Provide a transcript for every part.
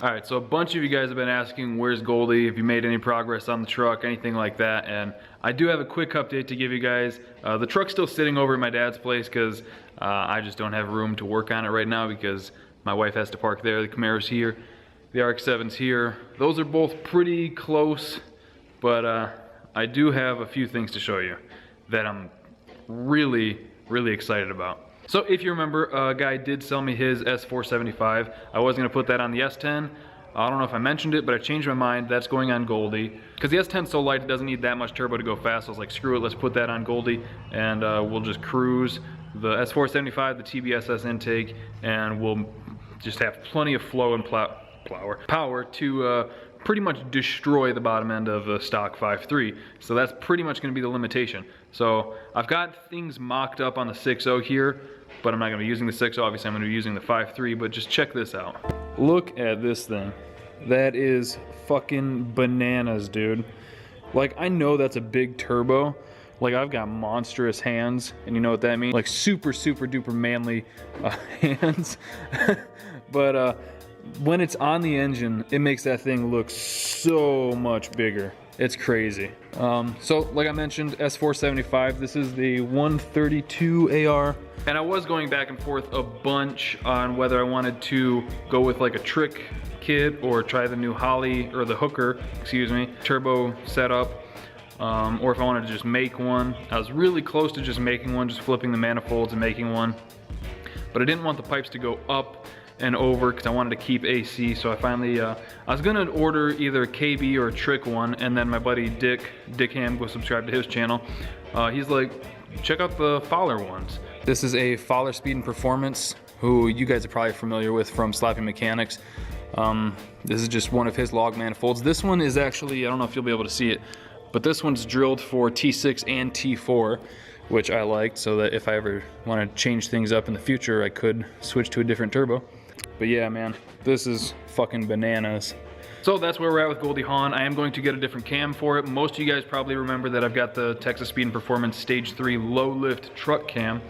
Alright, so a bunch of you guys have been asking where's Goldie, if you made any progress on the truck, anything like that, and I do have a quick update to give you guys. The truck's still sitting over at my dad's place because I just don't have room to work on it right now because my wife has to park there. The Camaro's here, the RX-7's here. Those are both pretty close, but I do have a few things to show you that I'm really excited about. So if you remember, a guy did sell me his S475. I was going to put that on the S10. I don't know if I mentioned it, but I changed my mind. That's going on Goldie. Because the S10's so light, it doesn't need that much turbo to go fast. So I was like, screw it, let's put that on Goldie, and we'll just cruise the S475, the TBSS intake, and we'll just have plenty of flow and power to pretty much destroy the bottom end of a stock 5.3. So that's pretty much going to be the limitation. So I've got things mocked up on the 6.0 here, but I'm not going to be using the 6.0. Obviously I'm going to be using the 5.3, but just check this out. Look at this thing. That is fucking bananas, dude. Like, I know that's a big turbo. Like, I've got monstrous hands, and you know what that means? Like super duper manly hands. But when it's on the engine, it makes that thing look so much bigger. It's crazy. So like I mentioned, S475, this is the 132 AR. And I was going back and forth a bunch on whether I wanted to go with like a trick kit or try the new Holly, or the Hooker, excuse me, turbo setup. Or if I wanted to just make one. I was really close to just making one, just flipping the manifolds and making one. But I didn't want the pipes to go up and over because I wanted to keep AC, so I finally, I was gonna order either a KB or a trick one, and then my buddy Dick Ham, go subscribe to his channel. He's like, check out the Fowler ones. This is a Fowler Speed and Performance, who you guys are probably familiar with from Slapping Mechanics. This is just one of his log manifolds. This one is actually, I don't know if you'll be able to see it, but this one's drilled for T6 and T4, which I liked, so that if I ever want to change things up in the future, I could switch to a different turbo. But yeah, man, this is fucking bananas. So that's where we're at with Goldie Hawn. I am going to get a different cam for it. Most of you guys probably remember that I've got the Texas Speed and Performance Stage 3 low lift truck cam.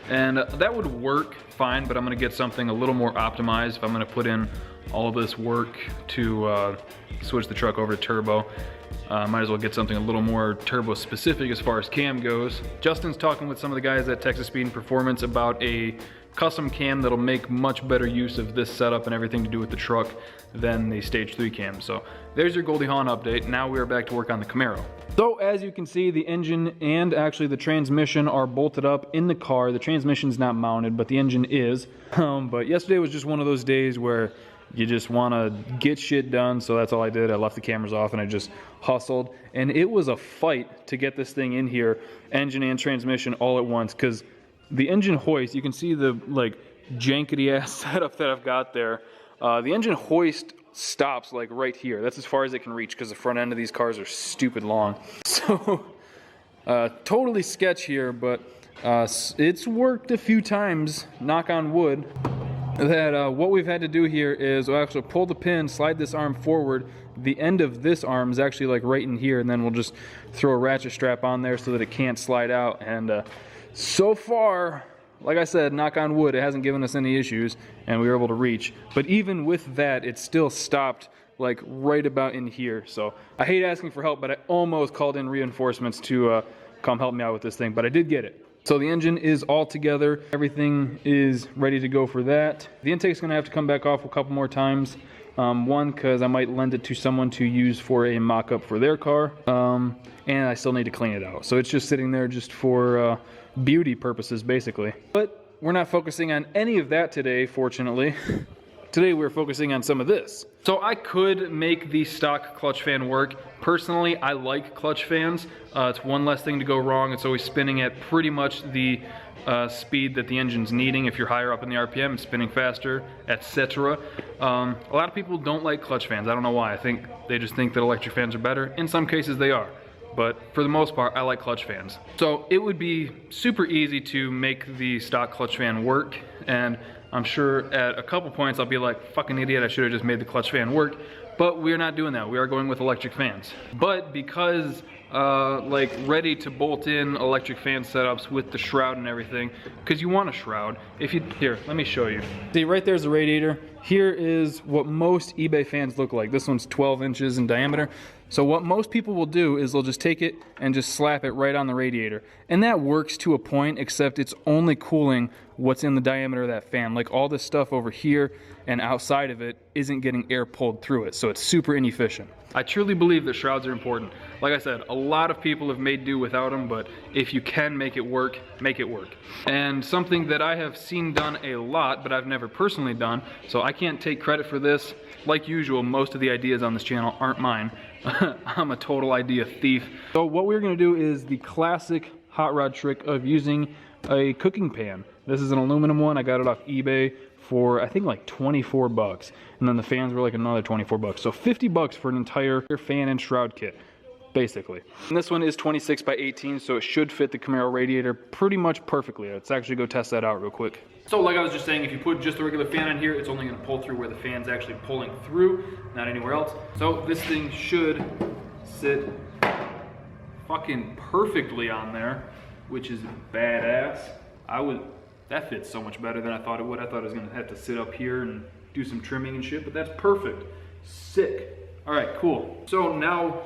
And that would work fine, but I'm gonna get something a little more optimized if I'm gonna put in all this work to switch the truck over to turbo. Might as well get something a little more turbo specific as far as cam goes. Justin's talking with some of the guys at Texas Speed and Performance about a custom cam that'll make much better use of this setup and everything to do with the truck than the Stage 3 cam. So there's your Goldie Hawn update. Now we are back to work on the Camaro. So as you can see, the engine and actually the transmission are bolted up in the car. The transmission's not mounted, but the engine is. But yesterday was just one of those days where you just want to get shit done, so that's all I did. I left the cameras off and I just hustled. And it was a fight to get this thing in here, engine and transmission all at once, because the engine hoist, you can see the like jankety ass setup that I've got there. The engine hoist stops like right here. That's as far as it can reach because the front end of these cars are stupid long. So totally sketch here, but it's worked a few times, knock on wood. That what we've had to do here is we'll actually pull the pin, slide this arm forward. The end of this arm is actually like right in here, and then we'll just throw a ratchet strap on there so that it can't slide out. And so far, like I said, knock on wood, it hasn't given us any issues, and we were able to reach. But even with that, it still stopped like right about in here. So I hate asking for help, but I almost called in reinforcements to come help me out with this thing, but I did get it. So the engine is all together. Everything is ready to go for that. The intake's gonna have to come back off a couple more times. One, because I might lend it to someone to use for a mock-up for their car. And I still need to clean it out. So it's just sitting there just for beauty purposes, basically. But we're not focusing on any of that today, fortunately. Today we're focusing on some of this. So I could make the stock clutch fan work. Personally, I like clutch fans. It's one less thing to go wrong. It's always spinning at pretty much the speed that the engine's needing. If you're higher up in the RPM, it's spinning faster, etc. A lot of people don't like clutch fans. I don't know why. I think they just think that electric fans are better. In some cases they are. But for the most part, I like clutch fans. So it would be super easy to make the stock clutch fan work, and I'm sure at a couple points I'll be like, fucking idiot, I should have just made the clutch fan work. But we're not doing that. We are going with electric fans. But because like ready to bolt in electric fan setups with the shroud and everything, because you want a shroud. If you, here, let me show you. See, right there's the radiator. Here is what most eBay fans look like. This one's 12 inches in diameter. So what most people will do is they'll just take it and just slap it right on the radiator. And that works to a point, except it's only cooling what's in the diameter of that fan. Like all this stuff over here and outside of it isn't getting air pulled through it. So it's super inefficient. I truly believe that shrouds are important. Like I said, a lot of people have made do without them, but if you can make it work, make it work. And something that I have seen done a lot, but I've never personally done, so I can't take credit for this. Like usual, most of the ideas on this channel aren't mine. I'm a total idea thief. So what we're gonna do is the classic hot rod trick of using a cooking pan. This is an aluminum one. I got it off eBay for I think like 24 bucks. And then the fans were like another 24 bucks. So 50 bucks for an entire fan and shroud kit, basically. And this one is 26 by 18, so it should fit the Camaro radiator pretty much perfectly. Let's actually go test that out real quick. So like I was just saying, if you put just a regular fan on here, it's only gonna pull through where the fan's actually pulling through, not anywhere else. So this thing should sit fucking perfectly on there, which is badass. That fits so much better than I thought it would. I thought I was gonna have to sit up here and do some trimming and shit, but that's perfect. Sick. All right, cool. So now,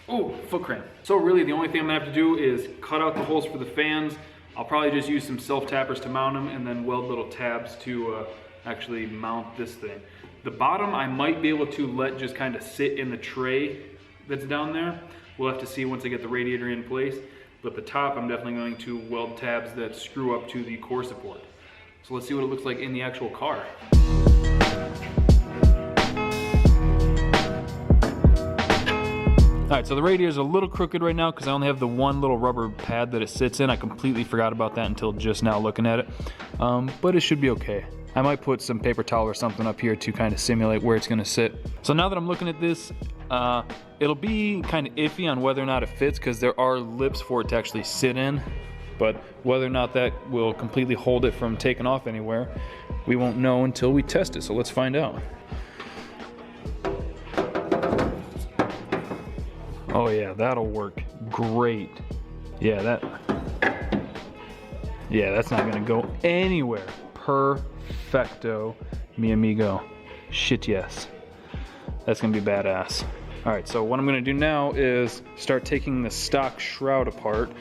oh, foot cramp. So really the only thing I'm gonna have to do is cut out the holes for the fans. I'll probably just use some self-tappers to mount them and then weld little tabs to actually mount this thing. The bottom I might be able to let just kind of sit in the tray that's down there. We'll have to see once I get the radiator in place. But the top, I'm definitely going to weld tabs that screw up to the core support. So let's see what it looks like in the actual car. All right, so the radiator's a little crooked right now because I only have the one little rubber pad that it sits in. I completely forgot about that until just now looking at it. But it should be okay. I might put some paper towel or something up here to kind of simulate where it's gonna sit. So now that I'm looking at this, it'll be kind of iffy on whether or not it fits because there are lips for it to actually sit in. But whether or not that will completely hold it from taking off anywhere, we won't know until we test it. So let's find out. Oh yeah, that'll work great. Yeah, that's not gonna go anywhere. Perfecto, mi amigo. Shit yes. That's gonna be badass. All right, so what I'm gonna do now is start taking the stock shroud apart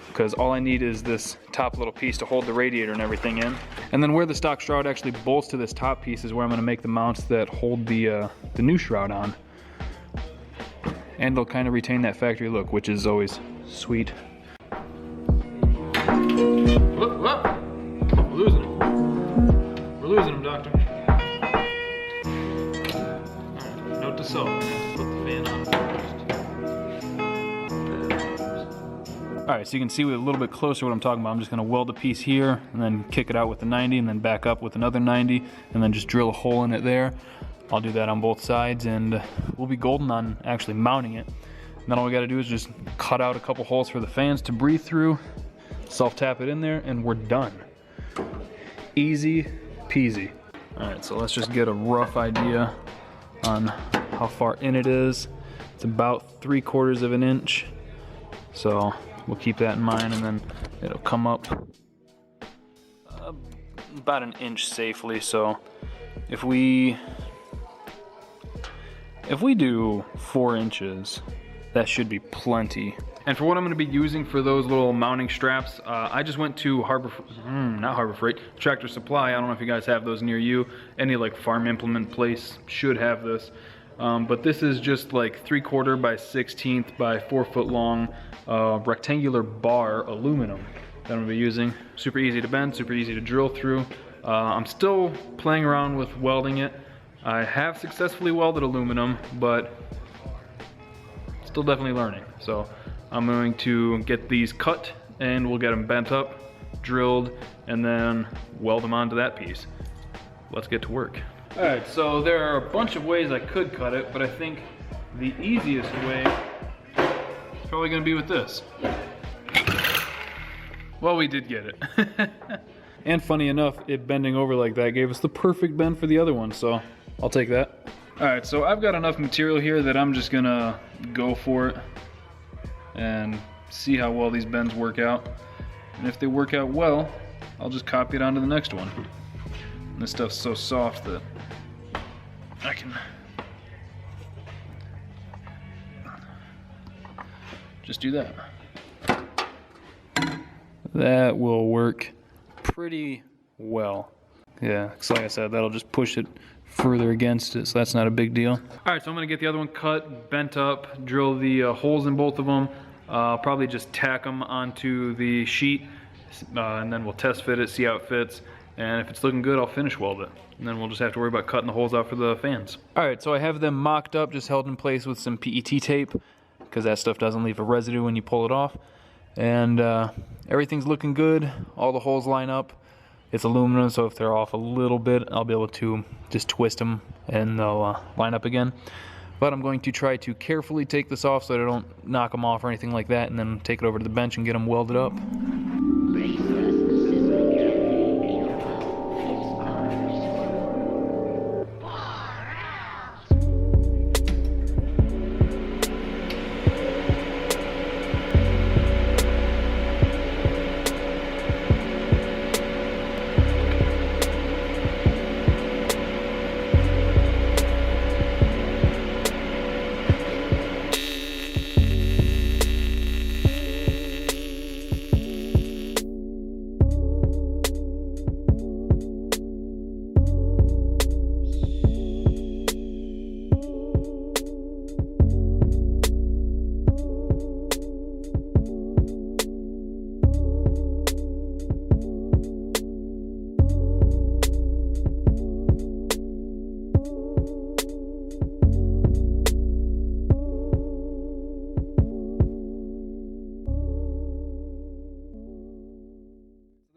because all I need is this top little piece to hold the radiator and everything in. And then where the stock shroud actually bolts to this top piece is where I'm gonna make the mounts that hold the new shroud on. And they'll kind of retain that factory look, which is always sweet. Whoop, whoop. We're losing him. We're losing him, Doctor. Alright, note to self, put the fan on first. Alright, so you can see with a little bit closer what I'm talking about. I'm just going to weld a piece here, and then kick it out with the 90, and then back up with another 90, and then just drill a hole in it there. I'll do that on both sides, and we'll be golden on actually mounting it. And then all we got to do is just cut out a couple holes for the fans to breathe through, self-tap it in there, and we're done. Easy peasy. All right, so let's just get a rough idea on how far in it is. It's about 3/4 of an inch. So we'll keep that in mind, and then it'll come up about an inch safely. So if we do 4 inches, that should be plenty. And for what I'm gonna be using for those little mounting straps, I just went to not Harbor Freight, Tractor Supply. I don't know if you guys have those near you. Any like farm implement place should have this. But this is just like 3/4 by 1/16 by 4 foot long rectangular bar aluminum that I'm gonna be using. Super easy to bend, super easy to drill through. I'm still playing around with welding it. I have successfully welded aluminum, but still definitely learning. So I'm going to get these cut and we'll get them bent up, drilled, and then weld them onto that piece. Let's get to work. All right, so there are a bunch of ways I could cut it, but I think the easiest way is probably gonna be with this. Well, we did get it. And funny enough, it bending over like that gave us the perfect bend for the other one, so I'll take that. All right, so I've got enough material here that I'm just gonna go for it. and see how well these bends work out. And if they work out well, I'll just copy it onto the next one. And this stuff's so soft that I can just do that. That will work pretty well. Yeah, so like I said, that'll just push it further against it, so that's not a big deal. All right, so I'm gonna get the other one cut, bent up, drill the holes in both of them. Probably just tack them onto the sheet, and then we'll test fit it, see how it fits. And if it's looking good, I'll finish weld it. And then we'll just have to worry about cutting the holes out for the fans. All right, so I have them mocked up, just held in place with some PET tape, because that stuff doesn't leave a residue when you pull it off. And everything's looking good. All the holes line up. It's aluminum, so if they're off a little bit, I'll be able to just twist them and they'll line up again. But I'm going to try to carefully take this off so that I don't knock them off or anything like that, and then take it over to the bench and get them welded up.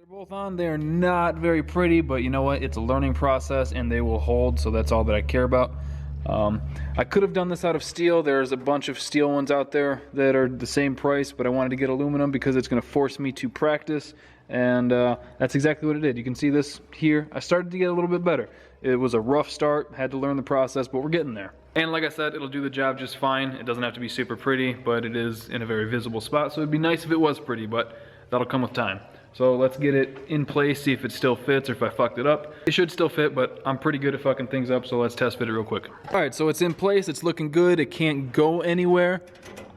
Both on. They're not very pretty, but you know what? It's a learning process and they will hold, so that's all that I care about. I could have done this out of steel. There's a bunch of steel ones out there that are the same price, but I wanted to get aluminum because it's going to force me to practice, and that's exactly what it did. You can see this here. I started to get a little bit better. It was a rough start, had to learn the process, but we're getting there. And like I said, it'll do the job just fine. It doesn't have to be super pretty, but it is in a very visible spot, so it'd be nice if it was pretty, but that'll come with time. So let's get it in place, see if it still fits or if I fucked it up. It should still fit, but I'm pretty good at fucking things up, so let's test fit it real quick. All right, so it's in place, it's looking good, it can't go anywhere.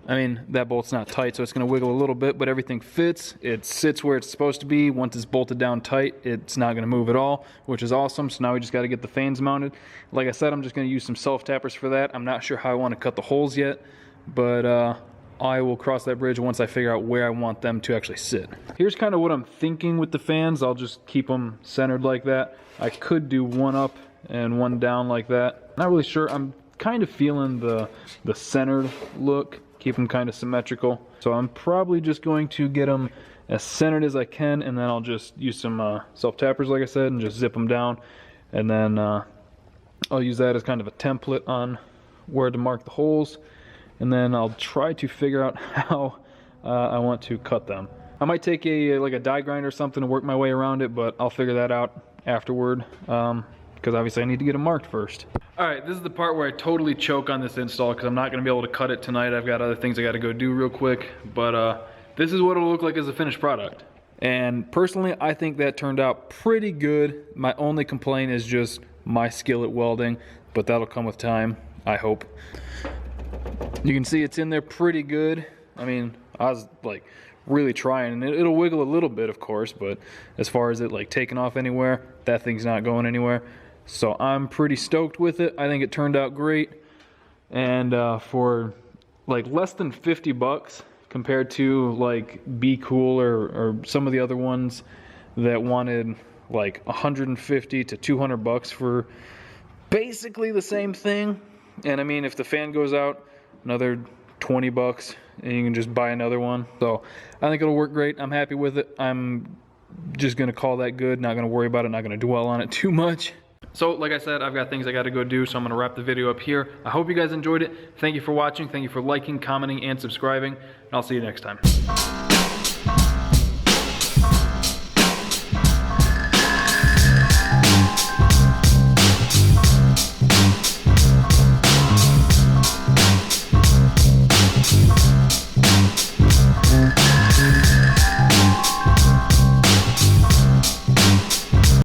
I mean, that bolt's not tight, so it's gonna wiggle a little bit, but everything fits. It sits where it's supposed to be. Once it's bolted down tight, it's not gonna move at all, which is awesome. So now we just gotta get the fans mounted. Like I said, I'm just gonna use some self-tappers for that. I'm not sure how I wanna cut the holes yet, but I will cross that bridge once I figure out where I want them to actually sit. Here's kind of what I'm thinking with the fans. I'll just keep them centered like that. I could do one up and one down like that. Not really sure. I'm kind of feeling the centered look. Keep them kind of symmetrical. So I'm probably just going to get them as centered as I can, and then I'll just use some self-tappers, like I said, and just zip them down. And then I'll use that as kind of a template on where to mark the holes. And then I'll try to figure out how I want to cut them. I might take like a die grinder or something to work my way around it, but I'll figure that out afterward, because obviously I need to get them marked first. All right, this is the part where I totally choke on this install because I'm not gonna be able to cut it tonight. I've got other things I gotta go do real quick, but this is what it'll look like as a finished product. And personally, I think that turned out pretty good. My only complaint is just my skill at welding, but that'll come with time, I hope. You can see it's in there pretty good. I mean, I was like really trying, and it'll wiggle a little bit, of course, but as far as it like taking off anywhere, that thing's not going anywhere. So I'm pretty stoked with it. I think it turned out great. And for like less than 50 bucks compared to like Be Cool or some of the other ones that wanted like 150 to 200 bucks for basically the same thing. And I mean, if the fan goes out, another 20 bucks and you can just buy another one. So I think it'll work great. I'm happy with it. I'm just gonna call that good, not gonna worry about it, not gonna dwell on it too much. So like I said, I've got things I gotta go do, so I'm gonna wrap the video up here. I hope you guys enjoyed it. Thank you for watching, thank you for liking, commenting, and subscribing, and I'll see you next time.